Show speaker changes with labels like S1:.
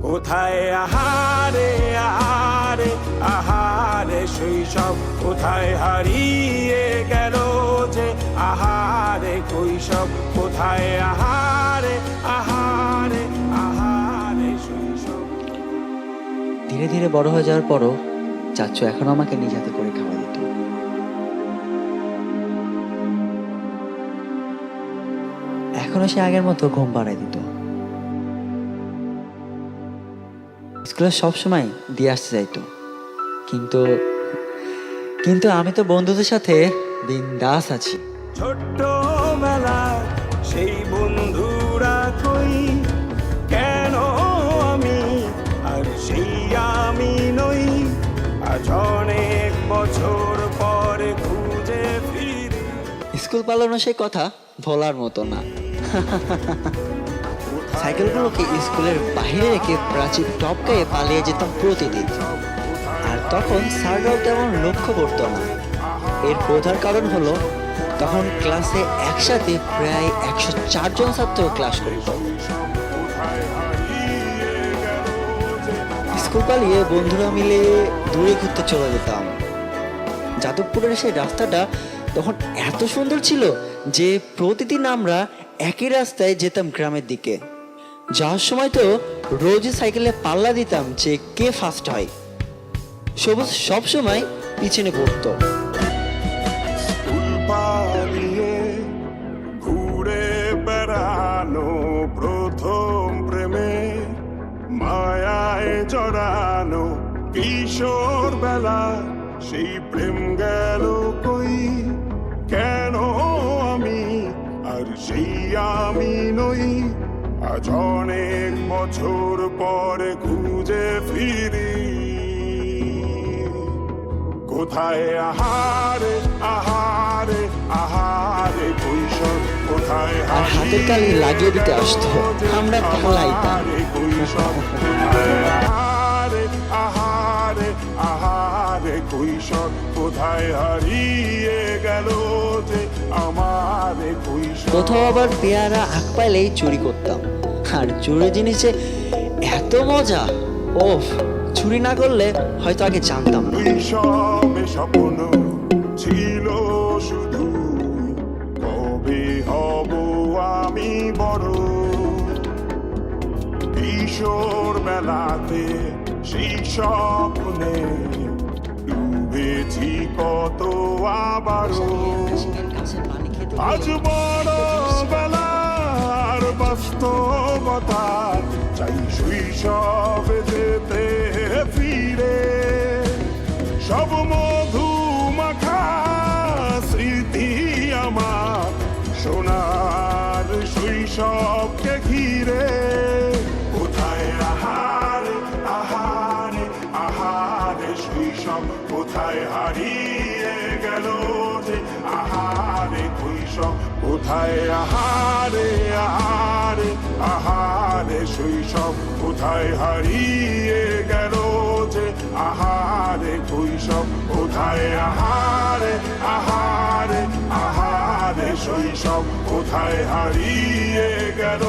S1: কোথায় আহারে আহারে আহারে শৈশব, কোথায় হারিয়ে গেল যে আহারে কৈশব, কোথায় আহারে আহারে আহারে শৈশব।
S2: ধীরে ধীরে বড় হয়ে যাওয়ার পরও চাচ্চু এখনো আমাকে নিজ হাতে করে খাওয়া দিত। এখনো সে আগের মতো ঘুম পাড়ায় দিত। স্কুলে সবসময় দিয়ে আসতে যাইতো, কিন্তু কিন্তু আমি তো বন্ধুদের সাথে বিন্দাস আছি।
S1: ছোট্টবেলার সেই বন্ধুরা কই, কেন আমি আর সেই আমি নই, আজ অনেক বছর পরে খুঁজে ফিরি।
S2: স্কুল পালানো সেই কথা ভোলার মতো না। সাইকেলগুলোকে স্কুলের বাইরে রেখে প্রাচীর টপকায়ে পালিয়ে যেতাম প্রতিদিন। আর তখন স্যাররাও তেমন লক্ষ্য করতো না। এর প্রধান কারণ হলো তখন ক্লাসে একসাথে প্রায় 104 জন ছাত্র ক্লাস করত। স্কুল পালিয়ে বন্ধুরা মিলে দূরে ঘুরতে চলে যেতাম। যাদবপুরের সেই রাস্তাটা তখন এত সুন্দর ছিল যে প্রতিদিন আমরা একই রাস্তায় যেতাম গ্রামের দিকে। যাওয়ার সময় তো রোজই সাইকেলে পাল্লা দিতাম যে কে ফার্স্ট হয়। সবুজ সব সময় পিছনে পড়তো।
S1: স্কুল পালিয়ে ঘুরে বেড়ানো, প্রথম প্রেমে মায়ায় জড়ানো, কিশোর বেলা সেই প্রেম গেল কই, কেন আমি আর সেই আমি নই, আজ অনেক বছর পরে খুঁজে ফিরি। কোথায় আহারে আহারে আহারে কৈশোর, কোথায়
S2: আর হাতের তালি লাগিয়ে দিতে আসতো, আমরা পালাইতাম।
S1: কৈশোর, আহারে আহারে আহারে কৈশোর, কোথায় হারিয়ে গেল যে আমার কৈশোর।
S2: কোথাও আবার পেয়ারা আখ পাইলেই চুরি করতাম। আর চুরি জিনিসে এত মজা, ওফ, চুরি না করলে হয়তো আগে জানতাম না।
S1: শৈশবে স্বপ্ন ছিল শুধু, কবে হব আমি বড়, কিশোর বেলাতে সেই স্বপ্নে ডুবেছি কত আবারও। আজ বড় বেলার বাস্তবতা চাই শৈশবে যেতে ফিরে, সব মধু মাখা স্মৃতি আমার সোনার শৈশবকে ঘিরে। কোথায় আহারে আহারে আহারে শৈশব, কোথায় হারিয়ে গেল যে আহারে কৈশোর, কোথায় আহারে আহারে আহারে শৈশব, কোথায় হারিয়ে গেল যে আহারে কৈশোর, কোথায় আহারে আহারে আহারে শৈশব, কোথায় হারিয়ে গেল।